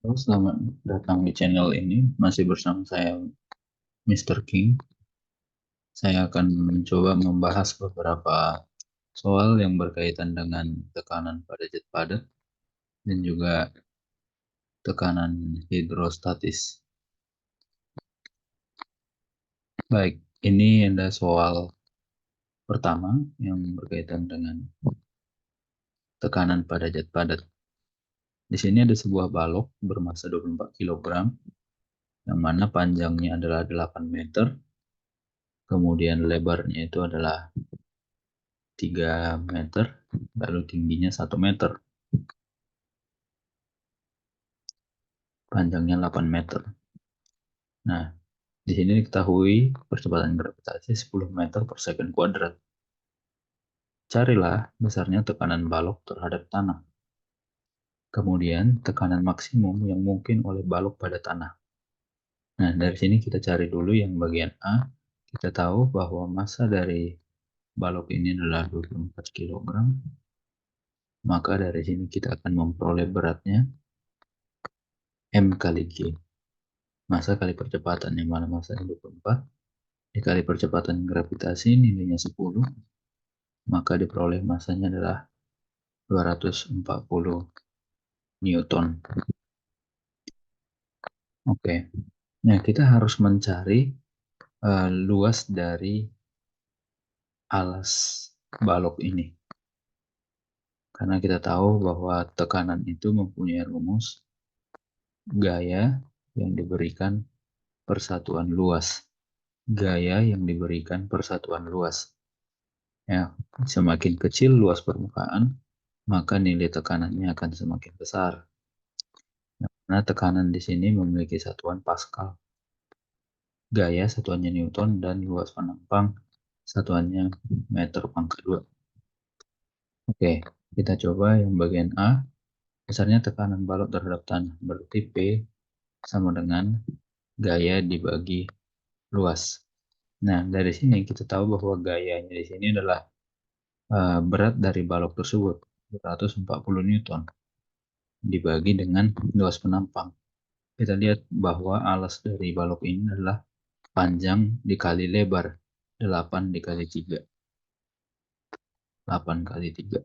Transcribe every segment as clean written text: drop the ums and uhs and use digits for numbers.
Halo, selamat datang di channel ini. Masih bersama saya, Mr. King. Saya akan mencoba membahas beberapa soal yang berkaitan dengan tekanan pada jet padat dan juga tekanan hidrostatis. Baik, ini ada soal pertama yang berkaitan dengan tekanan pada jet padat. Di sini ada sebuah balok bermassa 24 kg, yang mana panjangnya adalah 8 meter, kemudian lebarnya itu adalah 3 meter, lalu tingginya 1 meter, panjangnya 8 meter. Nah, di sini diketahui percepatan gravitasi 10 meter per second kuadrat. Carilah besarnya tekanan balok terhadap tanah. Kemudian tekanan maksimum yang mungkin oleh balok pada tanah. Nah, dari sini kita cari dulu yang bagian A. Kita tahu bahwa massa dari balok ini adalah 24 kg. Maka dari sini kita akan memperoleh beratnya M kali G. Massa kali percepatan, yang mana massanya 24 dikali percepatan gravitasi nilainya 10, maka diperoleh massanya adalah 240 Newton. Oke. Nah, kita harus mencari luas dari alas balok ini. Karena kita tahu bahwa tekanan itu mempunyai rumus gaya yang diberikan persatuan luas. Gaya yang diberikan persatuan luas. Ya, semakin kecil luas permukaan, maka nilai tekanannya akan semakin besar. Nah, tekanan di sini memiliki satuan Pascal. Gaya satuannya Newton dan luas penampang satuannya meter pangkat 2. Oke, kita coba yang bagian A. Besarnya tekanan balok terhadap tanah. Berarti P sama dengan gaya dibagi luas. Nah, dari sini kita tahu bahwa gayanya di sini adalah berat dari balok tersebut, 240 Newton, dibagi dengan luas penampang. Kita lihat bahwa alas dari balok ini adalah panjang dikali lebar, 8 dikali 3. 8 kali 3.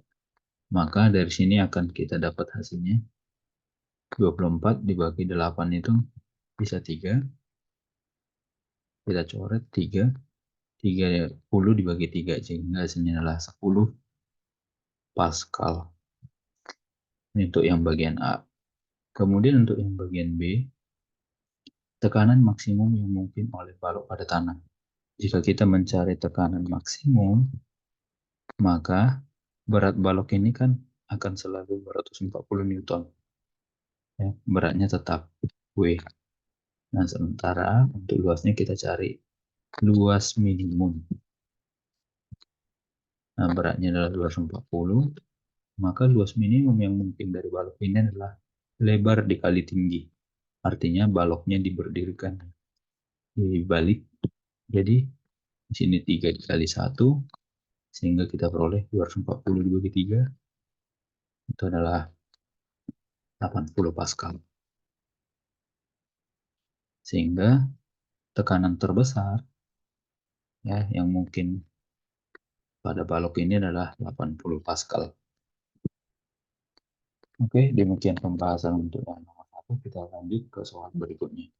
Maka dari sini akan kita dapat hasilnya 24 dibagi 8 itu bisa 3. Kita coret 3. 30 dibagi 3 sehingga hasilnya adalah 10 Pascal. Ini untuk yang bagian A. Kemudian untuk yang bagian B, tekanan maksimum yang mungkin oleh balok pada tanah. Jika kita mencari tekanan maksimum, maka berat balok ini kan akan selalu 240 Newton. Ya, beratnya tetap W. Nah, sementara untuk luasnya kita cari luas minimum. Nah, beratnya adalah 240, maka luas minimum yang mungkin dari balok ini adalah lebar dikali tinggi. Artinya baloknya diberdirikan di balik. Jadi di sini 3 dikali 1, sehingga kita peroleh 240 dibagi 3, itu adalah 80 Pascal. Sehingga tekanan terbesar ya yang mungkin pada balok ini adalah 80 Pascal. Oke, demikian pembahasan untuk yang nomor 1. Kita lanjut ke soal berikutnya.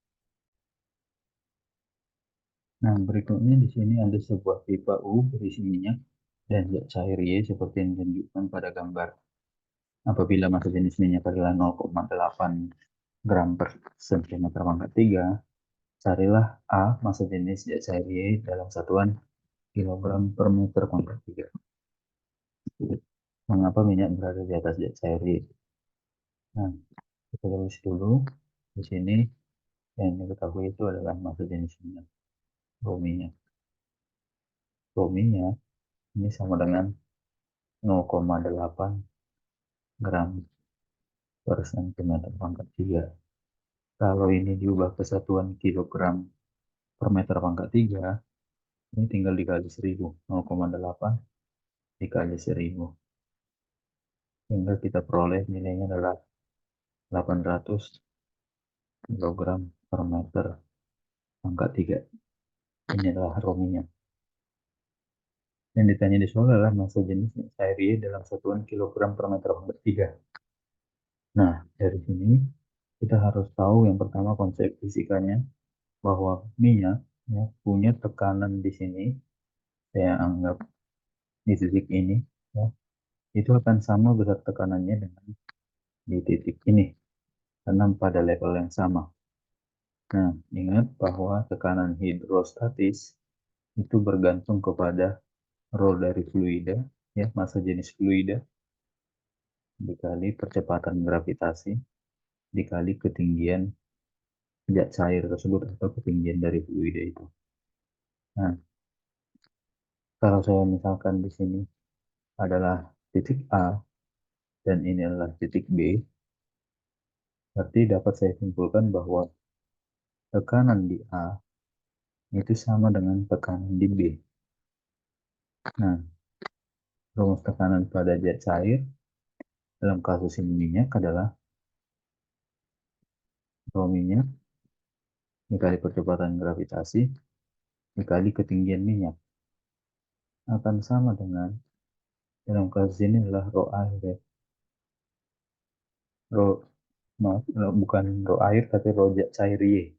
Nah, berikutnya di sini ada sebuah pipa U berisi minyak dan zat cair Y seperti yang ditunjukkan pada gambar. Apabila massa jenis minyak adalah 0,8 gram per sentimeter pangkat 3, carilah A massa jenis zat cair Y dalam satuan kilogram per meter pangkat 3. Mengapa minyak berada di atas zat cair Y? Nah, kita tulis dulu di sini yang diketahui itu adalah massa jenis minyak, minyak. Minyak ini sama dengan 0,8 gram per sentimeter pangkat 3. Kalau ini diubah ke satuan kilogram per meter pangkat 3, ini tinggal dikali 1000. 0,8 dikali 1000. Sehingga kita peroleh nilainya adalah 800 kilogram per meter pangkat 3. Ini adalah rho minyak. Yang ditanya di soal adalah massa jenis cair Y dalam satuan kilogram per meter pangkat 3. Nah, dari sini kita harus tahu yang pertama konsep fisikanya, bahwa minyak ya, punya tekanan di sini, saya anggap di titik ini, ya, itu akan sama besar tekanannya dengan di titik ini, karena pada level yang sama. Nah, ingat bahwa tekanan hidrostatis itu bergantung kepada rho dari fluida, ya, massa jenis fluida, dikali percepatan gravitasi, dikali ketinggian zat cair tersebut atau ketinggian dari fluida itu. Nah, kalau saya misalkan di sini adalah titik A dan ini adalah titik B, berarti dapat saya simpulkan bahwa tekanan di A itu sama dengan tekanan di B. Nah, rumus tekanan pada zat cair dalam kasus ini minyak adalah rho minyak dikali percepatan gravitasi dikali ketinggian minyak akan sama dengan, dalam kasus ini adalah rho air ya. Rho, maaf, bukan rho air tapi rho zat cair Y.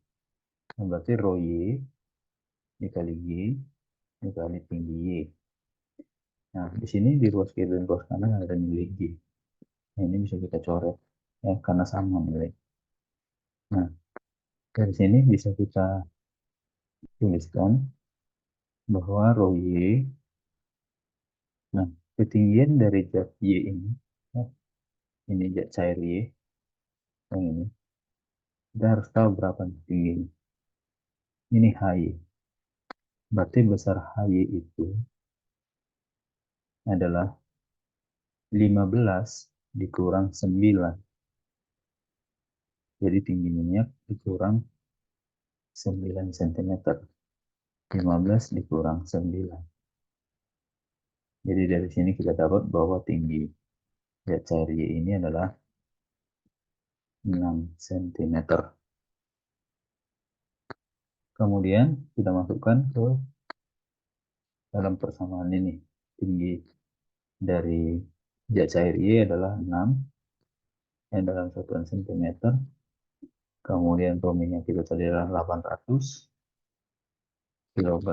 Nah, berarti rho Y dikali Y dikali tinggi Y. Nah, di sini di ruas kiri dan ruas kanan ada nilai G. Nah, ini bisa kita coret ya karena sama nilai. Nah, dari sini bisa kita tuliskan bahwa rho Y, nah, ketinggian dari zat Y ini, ya, ini zat cair Y, yang ini, kita harus tahu berapa tingginya. Ini HY. Berarti besar HY itu adalah 15 dikurang 9. Jadi tinggi minyak dikurang 9 cm. 15 dikurang 9. Jadi dari sini kita dapat bahwa tinggi zat cair Y ini adalah 6 cm. Kemudian kita masukkan ke dalam persamaan ini. Tinggi dari zat cair Y adalah 6 yang dalam satuan cm. Kemudian minyak kita tadi adalah 800 kg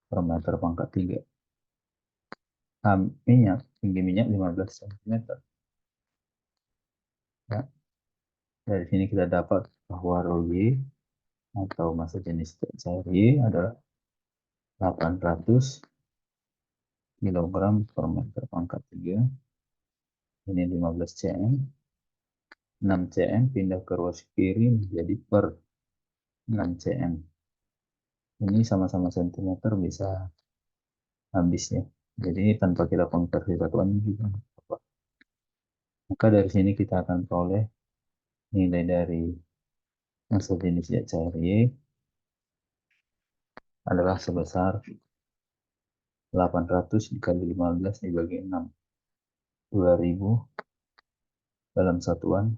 per meter pangkat 3. Minyak, tinggi minyak 15 cm. Ya. Dari sini kita dapat bahwa rho Y atau massa jenis cair Y adalah 800 kg per meter pangkat 3. Ini 15 cm. 6 cm pindah ke ruas kiri menjadi per 6 cm. Ini sama-sama cm bisa habis ya. Jadi tanpa kita konversi satuan juga. Maka dari sini kita akan peroleh nilai dari massa jenis zat cair Y adalah sebesar 800 dikali 15 dibagi 6. 2000 dalam satuan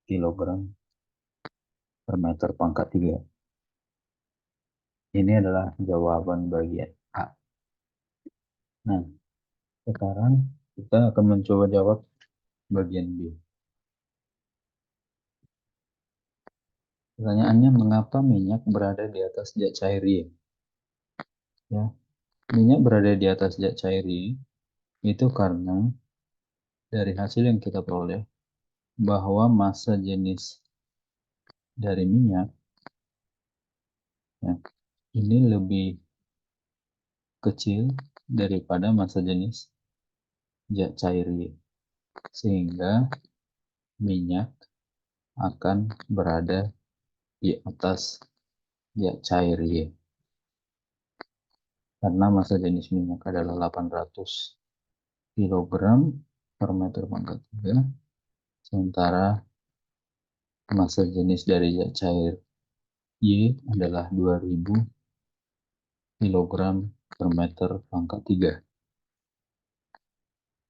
kilogram per meter pangkat 3. Ini adalah jawaban bagian A. Nah, sekarang kita akan mencoba jawab bagian B. Pertanyaannya, mengapa minyak berada di atas zat cair Y? Ya, minyak berada di atas zat cair Y itu karena dari hasil yang kita peroleh bahwa massa jenis dari minyak ya, ini lebih kecil daripada massa jenis zat cair Y, sehingga minyak akan berada di atas zat cair Y. Karena massa jenis minyak adalah 800 kg per meter pangkat 3, sementara massa jenis dari zat cair Y adalah 2000 kg per meter pangkat 3.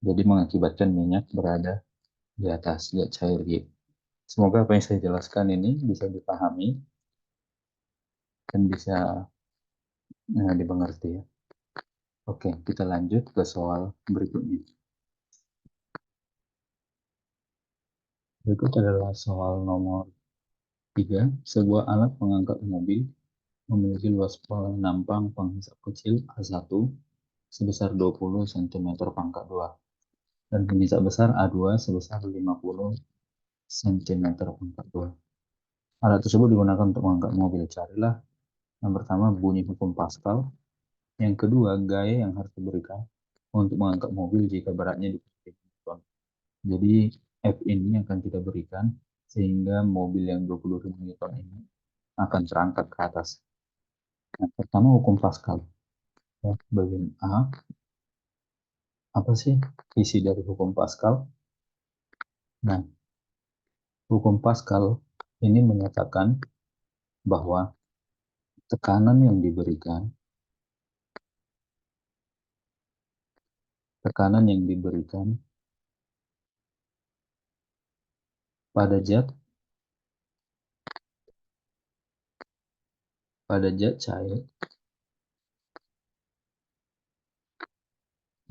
Jadi mengakibatkan minyak berada di atas zat cair Y. Semoga apa yang saya jelaskan ini bisa dipahami dan bisa dimengerti ya. Oke, kita lanjut ke soal berikutnya. Berikut adalah soal nomor 3. Sebuah alat pengangkat mobil memiliki luas penampang penghisap kecil A1 sebesar 20 cm pangkat 2 dan penghisap besar A2 sebesar 50 cm pangkat 2. Alat tersebut digunakan untuk mengangkat mobil. Carilah yang pertama bunyi hukum Pascal, yang kedua gaya yang harus diberikan untuk mengangkat mobil jika beratnya di ton. Jadi F ini akan kita berikan sehingga mobil yang 20 Newton ini akan terangkat ke atas. Nah, pertama hukum Pascal. Ya, bagian A, apa sih isi dari hukum Pascal? Nah, hukum Pascal ini menyatakan bahwa tekanan yang diberikan pada zat cair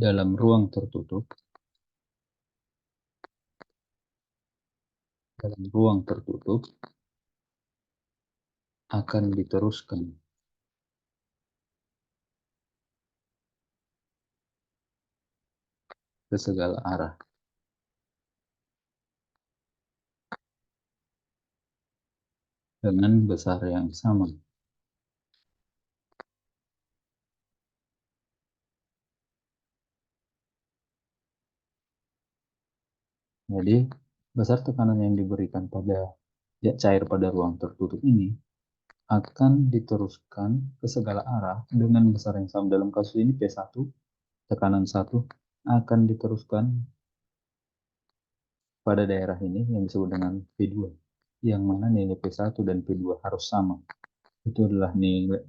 dalam ruang tertutup akan diteruskan ke segala arah dengan besar yang sama. Jadi, besar tekanan yang diberikan pada zat cair pada ruang tertutup ini akan diteruskan ke segala arah dengan besar yang sama. Dalam kasus ini P1, tekanan 1 akan diteruskan pada daerah ini yang disebut dengan P2, yang mana nilai P1 dan P2 harus sama. Itu adalah nilai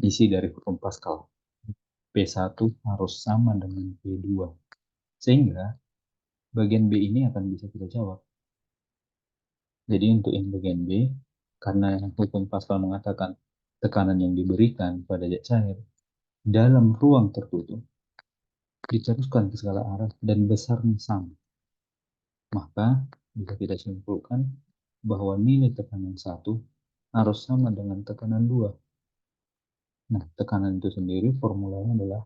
isi dari hukum Pascal. P1 harus sama dengan P2. Sehingga bagian B ini akan bisa kita jawab. Jadi untuk yang bagian B, karena hukum Pascal mengatakan tekanan yang diberikan pada zat cair dalam ruang tertutup diteruskan ke segala arah dan besarnya sama, maka bisa kita simpulkan bahwa nilai tekanan 1 harus sama dengan tekanan 2. Nah, tekanan itu sendiri formulanya adalah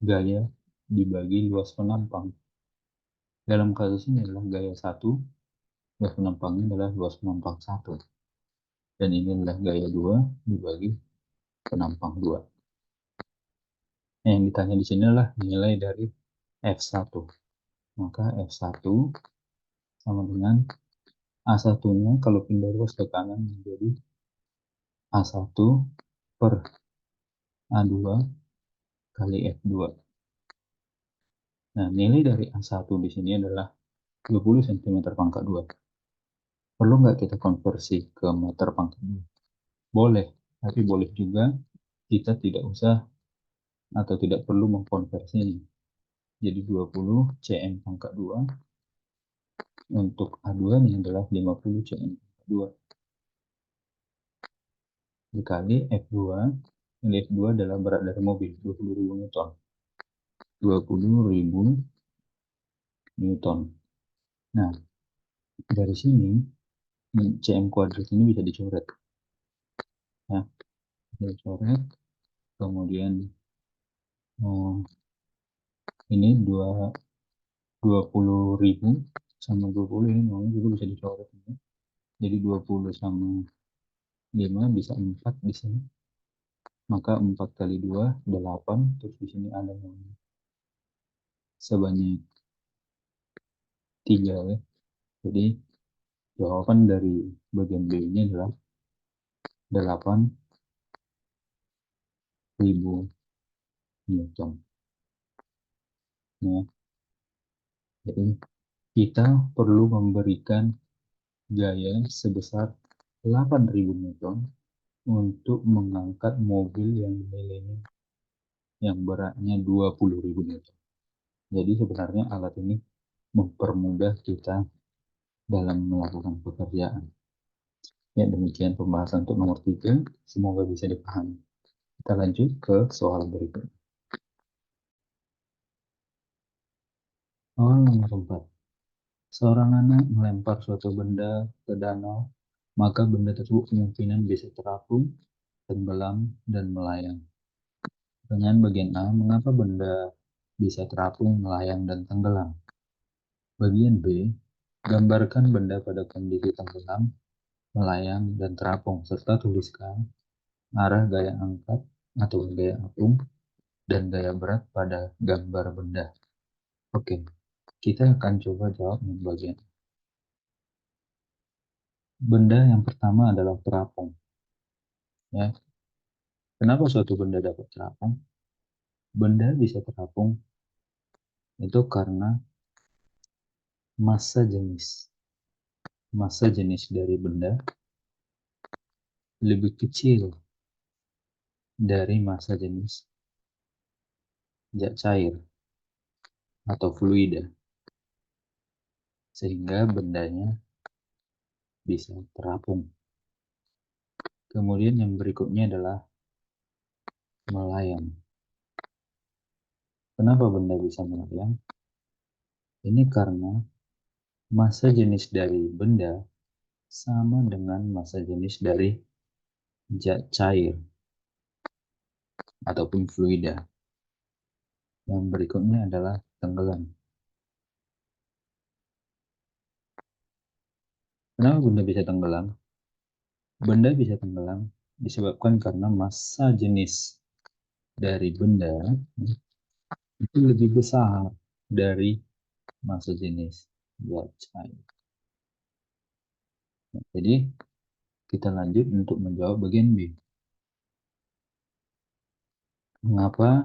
gaya dibagi luas penampang. Dalam kasus ini adalah gaya 1, luas penampangnya adalah luas penampang 1. Dan ini adalah gaya 2 dibagi penampang 2. Nah, yang ditanya di sini adalah nilai dari F1. Maka F1 sama dengan A1-nya kalau pindah ruas tekanan menjadi A1 per A2 kali F2. Nah, nilai dari A1 di sini adalah 20 cm pangkat 2. Perlu nggak kita konversi ke meter pangkat 2? Boleh, tapi boleh juga kita tidak usah atau tidak perlu mengkonversinya. Jadi 20 cm pangkat 2 untuk A2 ini adalah 50 cm pangkat 2 dikali F2. Nilai F2 adalah berat dari mobil, 20.000 Newton. 20.000 Newton. Nah, dari sini cm kuadrat ini bisa dicoret. Ya, dicoret. Kemudian ini 20.000 sama 20 ini namanya juga bisa dicoret. Jadi 20 sama 5 bisa 4 di sini. Maka 4 kali 2, 8. Terus di sini ada yang sebanyak 3 ya. Jadi jawaban dari bagian B ini adalah 8.000 Newton. Ya. Jadi kita perlu memberikan gaya sebesar 8.000 Newton untuk mengangkat mobil yang nilainya yang beratnya 20.000 Newton. Jadi sebenarnya alat ini mempermudah kita dalam melakukan pekerjaan. Ya, demikian pembahasan untuk nomor 3. Semoga bisa dipahami. Kita lanjut ke soal berikutnya. Soal nomor 4. Seorang anak melempar suatu benda ke danau, maka benda tersebut kemungkinan bisa terapung, tenggelam, dan melayang. Pertanyaan bagian A, mengapa benda bisa terapung, melayang, dan tenggelam? Bagian B, gambarkan benda pada kondisi tenggelam, melayang, dan terapung, serta tuliskan arah gaya angkat atau gaya apung dan gaya berat pada gambar benda. Oke, kita akan coba jawab yang bagian. Benda yang pertama adalah terapung. Ya, kenapa suatu benda dapat terapung? Benda bisa terapung itu karena massa jenis dari benda lebih kecil dari massa jenis zat cair atau fluida, sehingga bendanya bisa terapung. Kemudian yang berikutnya adalah melayang. Kenapa benda bisa melayang? Ini karena massa jenis dari benda sama dengan massa jenis dari zat cair ataupun fluida. Yang berikutnya adalah tenggelam. Kenapa benda bisa tenggelam? Benda bisa tenggelam disebabkan karena massa jenis dari benda itu lebih besar dari massa jenis zat cair. Jadi kita lanjut untuk menjawab bagian B. Mengapa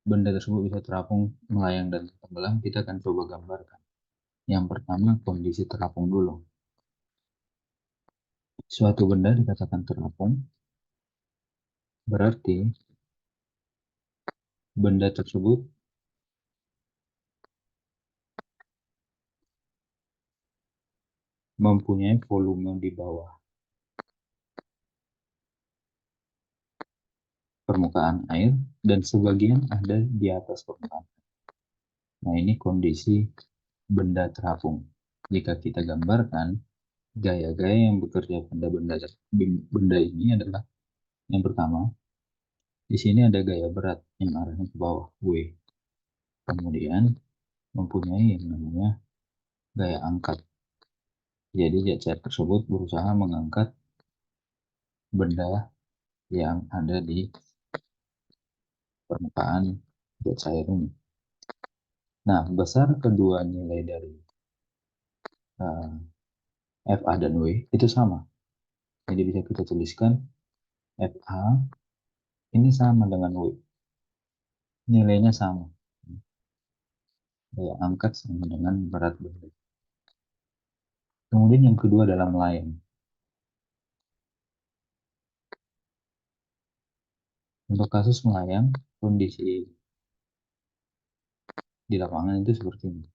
benda tersebut bisa terapung, melayang, dan tenggelam? Kita akan coba gambarkan. Yang pertama, kondisi terapung dulu. Suatu benda dikatakan terapung, berarti benda tersebut mempunyai volume di bawah permukaan air dan sebagian ada di atas permukaan. Nah, ini kondisi benda terapung. Jika kita gambarkan, gaya-gaya yang bekerja pada benda ini adalah yang pertama, di sini ada gaya berat yang arahnya ke bawah, W. Kemudian mempunyai yang namanya gaya angkat. Jadi zat cair tersebut berusaha mengangkat benda yang ada di permukaan zat cair ini. Nah, besar kedua nilai dari FA dan W itu sama. Jadi bisa kita tuliskan FA ini sama dengan W. Nilainya sama. Gaya angkat sama dengan berat benda. Kemudian yang kedua adalah melayang. Untuk kasus melayang, kondisi di lapangan itu seperti ini.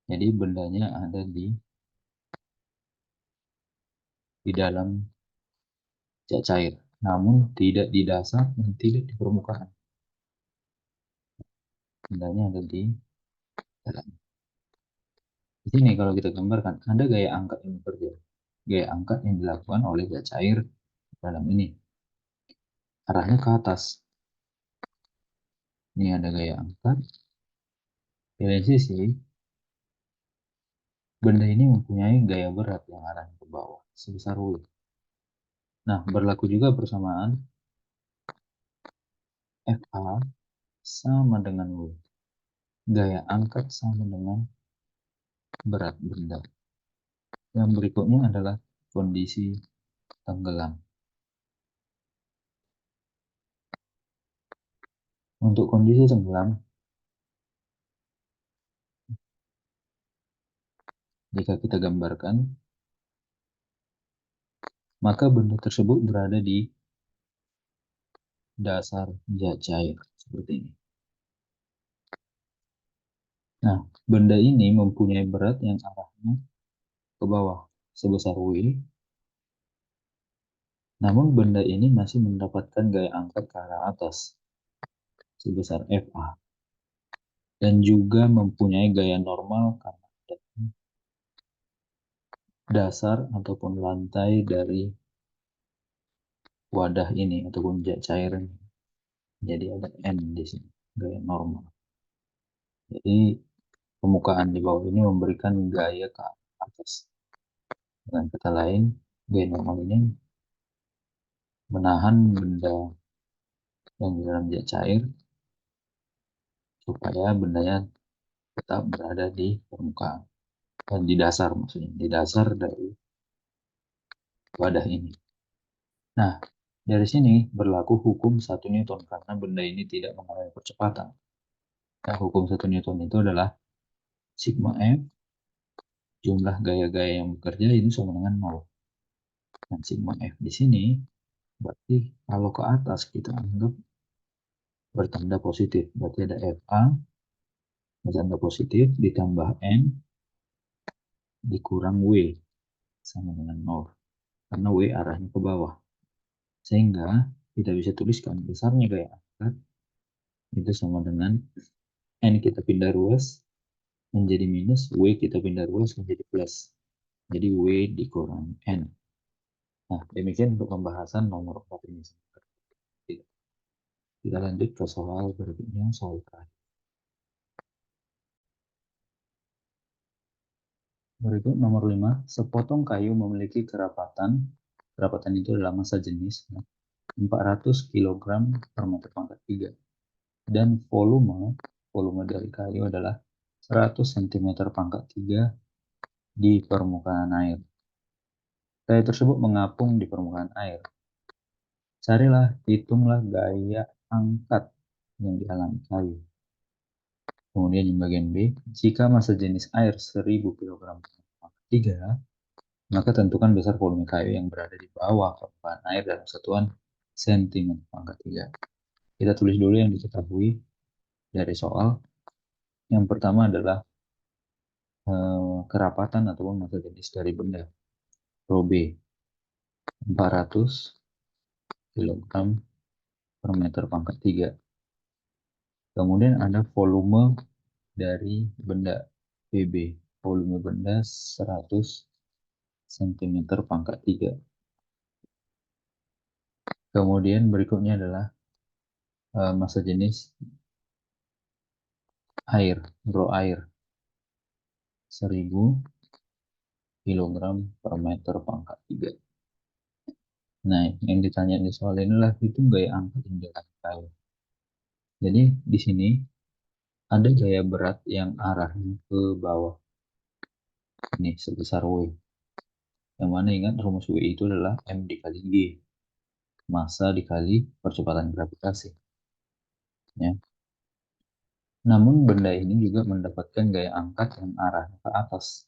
Jadi bendanya ada di dalam zat cair, namun tidak di dasar dan tidak di permukaan. Bendanya ada di dalam. Di sini kalau kita gambarkan, ada gaya angkat yang bekerja. Gaya angkat yang dilakukan oleh zat cair dalam ini. Arahnya ke atas. Ini ada gaya angkat. Di lain sisi, benda ini mempunyai gaya berat yang arahnya ke bawah, sebesar W. Nah, berlaku juga persamaan FA sama dengan W. Gaya angkat sama dengan berat benda. Yang berikutnya adalah kondisi tenggelam. Untuk kondisi tenggelam, jika kita gambarkan, maka benda tersebut berada di dasar zat cair seperti ini. Nah, benda ini mempunyai berat yang arahnya arahnya ke bawah sebesar W, namun benda ini masih mendapatkan gaya angkat ke arah atas sebesar FA dan juga mempunyai gaya normal karena dasar ataupun lantai dari wadah ini ataupun cair ini. Jadi ada N di sini, gaya normal. Jadi permukaan di bawah ini memberikan gaya ke atas. Dengan kata lain, gaya normal ini menahan benda yang di dalam jet cair supaya bendanya tetap berada di permukaan dan di dasar, maksudnya di dasar dari wadah ini. Nah, dari sini berlaku hukum 1 Newton karena benda ini tidak mengalami percepatan. Nah, hukum 1 Newton itu adalah sigma F jumlah gaya-gaya yang bekerja ini sama dengan 0. Dan sigma F di sini berarti kalau ke atas kita anggap bertanda positif. Berarti ada FA bertanda positif ditambah N dikurang W sama dengan 0. Karena W arahnya ke bawah. Sehingga kita bisa tuliskan besarnya gaya angkat itu sama dengan N kita pindah ruas menjadi minus, W kita pindah ruas menjadi plus. Jadi W dikurang N. Nah, demikian untuk pembahasan nomor 4 ini. Kita lanjut ke soal berikutnya, soal terakhir. Berikut nomor 5, sepotong kayu memiliki kerapatan itu adalah massa jenis 400 kg per meter pangkat 3. Dan volume dari kayu adalah 100 cm pangkat 3 di permukaan air. Kayu tersebut mengapung di permukaan air. Carilah, hitunglah gaya angkat yang dialami kayu. Kemudian di bagian B, jika massa jenis air 1000 kg per pangkat 3, maka tentukan besar volume kayu yang berada di bawah permukaan air dalam satuan cm pangkat 3. Kita tulis dulu yang diketahui dari soal. Yang pertama adalah kerapatan ataupun massa jenis dari benda. Rho B 400 kg per meter pangkat 3. Kemudian ada volume dari benda PB. Volume benda 100 cm pangkat 3. Kemudian berikutnya adalah massa jenis air, rho air 1000 kg per meter pangkat 3. Nah, yang ditanya di soal ini adalah itu gaya angkat yang dilakukan. Jadi di sini ada gaya berat yang arahnya ke bawah. Ini sebesar W. Yang mana ingat rumus W itu adalah M dikali G. Massa dikali percepatan gravitasi. Ya. Namun benda ini juga mendapatkan gaya angkat yang arahnya ke atas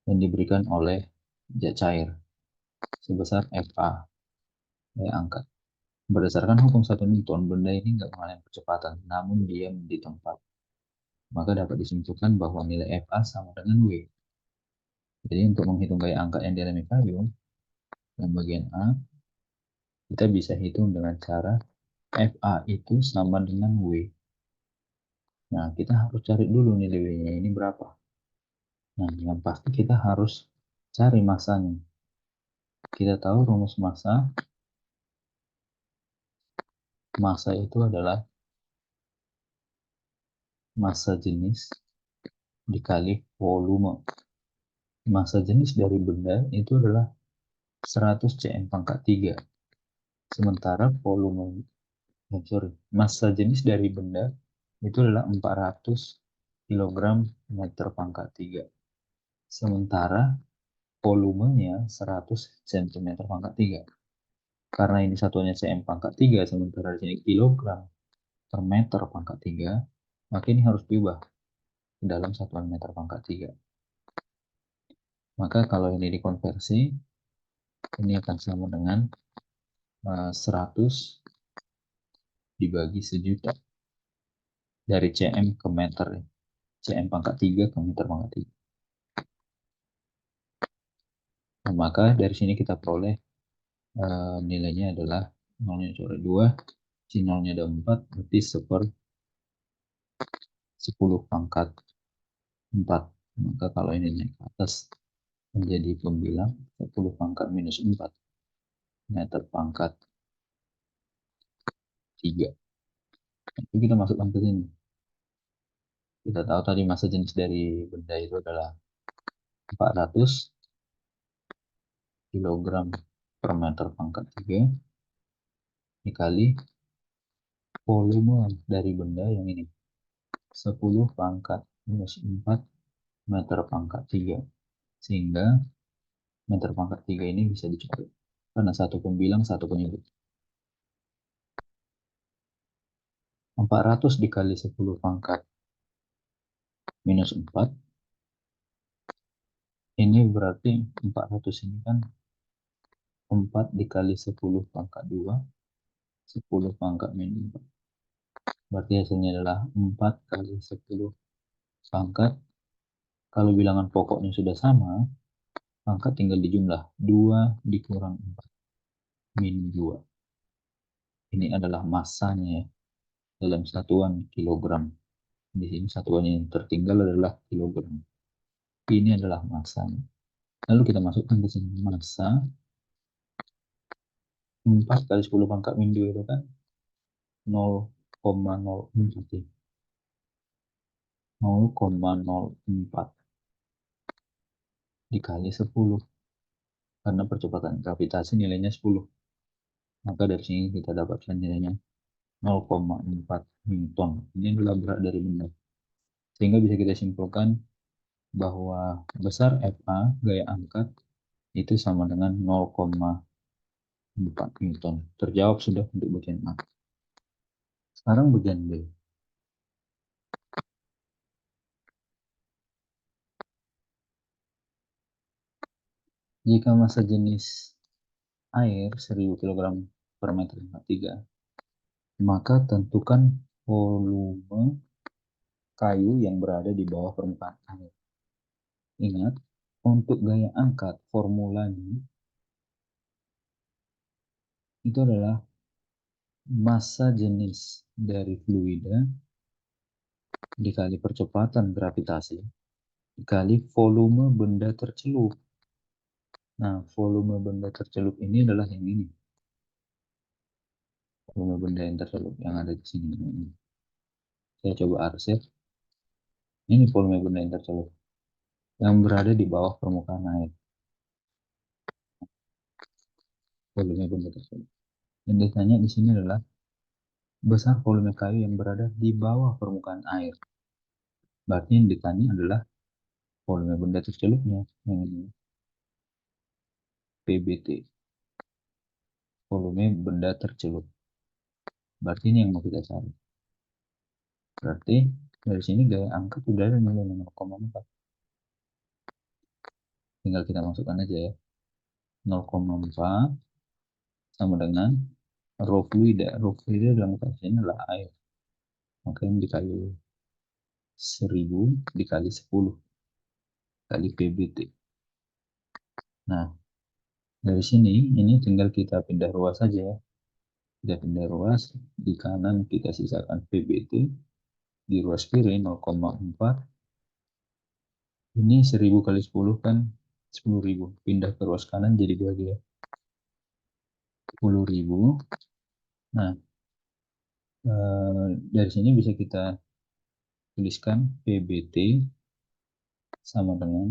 yang diberikan oleh jet cair sebesar FA, gaya angkat. Berdasarkan hukum 1 Newton, benda ini nggak mengalami percepatan, namun diam di tempat. Maka dapat disimpulkan bahwa nilai FA sama dengan W. Jadi untuk menghitung gaya angkat yang dialami kayu, yang bagian A, kita bisa hitung dengan cara FA itu sama dengan W. Nah, kita harus cari dulu nilai W-nya ini berapa. Nah, yang pasti kita harus cari massanya. Kita tahu rumus massa. Massa itu adalah massa jenis dikali volume. Massa jenis dari benda itu adalah 100 cm pangkat 3. Sementara massa jenis dari benda itu adalah 400 kg meter pangkat 3. Sementara volumenya 100 cm pangkat 3. Karena ini satuannya cm pangkat 3, sementara di sini kilogram per meter pangkat 3, maka ini harus diubah ke dalam satuan meter pangkat 3. Maka kalau ini dikonversi, ini akan sama dengan 100 dibagi sejuta dari cm ke meter. Cm pangkat 3 ke meter pangkat 3. Nah, maka dari sini kita peroleh nilainya adalah nolnya coret 2, si nolnya ada 4, berarti 10 pangkat 4. Maka kalau ini naik ke atas menjadi pembilang 10 pangkat minus 4 meter pangkat 3. Itu kita masukkan ke sini. Kita tahu tadi massa jenis dari benda itu adalah 400 kilogram per meter pangkat 3 dikali volume dari benda yang ini 10 pangkat minus 4 meter pangkat 3, sehingga meter pangkat 3 ini bisa dicari karena satu pembilang satu penyebut. 400 dikali 10 pangkat minus 4 ini berarti 400 ini kan 4 dikali 10 pangkat 2 10 pangkat minus 4, berarti hasilnya adalah 4 kali 10 pangkat. Kalau bilangan pokoknya sudah sama, maka tinggal dijumlah 2 dikurang 4 min 2. Ini adalah massanya ya, dalam satuan kilogram. Di sini satuan yang tertinggal adalah kilogram. Ini adalah massanya. Lalu kita masukkan di sini massa 4 kali 10 pangkat min 2 itu kan 0,04 ya. 0,04 dikali 10 karena percepatan gravitasi nilainya 10. Maka dari sini kita dapatkan nilainya 0,4 Newton. Ini adalah berat dari benda. Sehingga bisa kita simpulkan bahwa besar FA gaya angkat itu sama dengan 0,4 Newton. Terjawab sudah untuk bagian A. Sekarang bagian B. Jika massa jenis air 1000 kg per meter 3, maka tentukan volume kayu yang berada di bawah permukaan air. Ingat, untuk gaya angkat formulanya itu adalah massa jenis dari fluida dikali percepatan gravitasi dikali volume benda tercelup. Nah, volume benda tercelup ini adalah yang ini. Volume benda yang tercelup yang ada di sini. Saya coba arsir. Ini volume benda yang tercelup yang berada di bawah permukaan air. Volume benda tercelup. Yang ditanya di sini adalah besar volume kayu yang berada di bawah permukaan air. Berarti yang ditanya adalah volume benda tercelupnya, yang ini, PBT, volume benda tercelup. Berarti ini yang mau kita cari. Berarti dari sini gaya angkat sudah ada nilai 0,4. Tinggal kita masukkan aja ya. 0,4 sama dengan rho fluida. Rho fluida dalam kasus ini adalah air. Maka ini dikali 1000 dikali 10 kali PBT. Nah, dari sini ini tinggal kita pindah ruas saja ya. Kita pindah ruas, di kanan kita sisakan PBT, di ruas kiri 0,4. Ini 1000 kali 10 kan 10.000. Pindah ke ruas kanan jadi 2 dia. 10.000. Nah, dari sini bisa kita tuliskan PBT sama dengan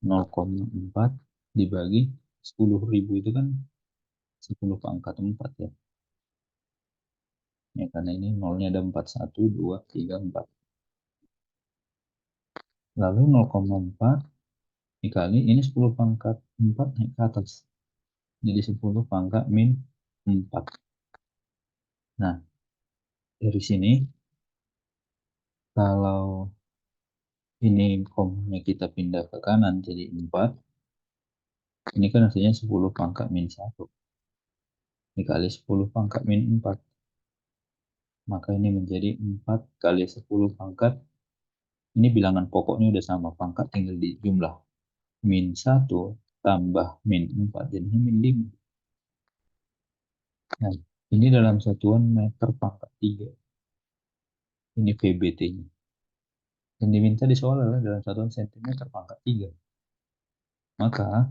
0,4 dibagi 10.000 itu kan 10 pangkat 4 ya. Ya, karena ini nolnya ada 4, 1, 2, 3, 4. Lalu 0,4 dikali ini 10 pangkat 4 naik ke atas. Jadi 10 pangkat min 4. Nah, dari sini kalau ini komanya kita pindah ke kanan jadi 4, ini kan hasilnya 10 pangkat min 1 dikali 10 pangkat min 4. Maka ini menjadi 4 kali 10 pangkat. Ini bilangan pokoknya udah sama, pangkat tinggal dijumlah. min 1 tambah min 4 jadinya min 5. Nah, ini dalam satuan meter pangkat 3. Ini PBT-nya. Yang diminta di soal adalah dalam satuan sentimeter pangkat 3. Maka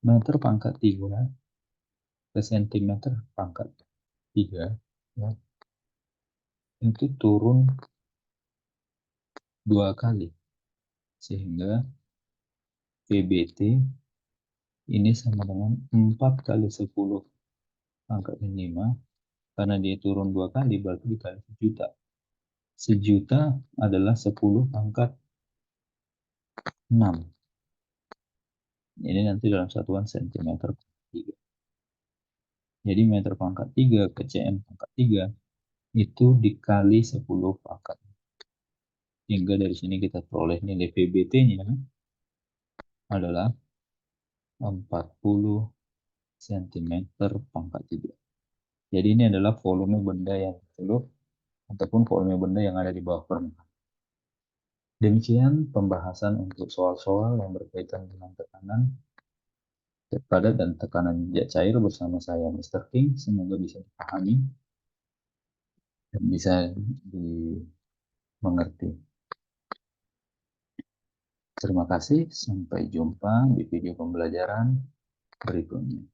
meter pangkat 3 ke sentimeter pangkat 3 ya, itu turun 2 kali. Sehingga PBT ini sama dengan 4 kali 10 pangkat 5. Karena dia turun 2 kali berarti dikali sejuta. Sejuta adalah 10 pangkat 6. Ini nanti dalam satuan sentimeter pangkat 3. Jadi meter pangkat 3 ke cm pangkat 3 itu dikali 10 pangkat. Hingga dari sini kita peroleh nilai PBT-nya adalah 40 cm pangkat 3. Jadi ini adalah volume benda yang celup ataupun volume benda yang ada di bawah permukaan. Demikian pembahasan untuk soal-soal yang berkaitan dengan tekanan padat dan tekanan zat cair bersama saya Mr. King. Semoga bisa dipahami dan bisa dimengerti. Terima kasih, sampai jumpa di video pembelajaran berikutnya.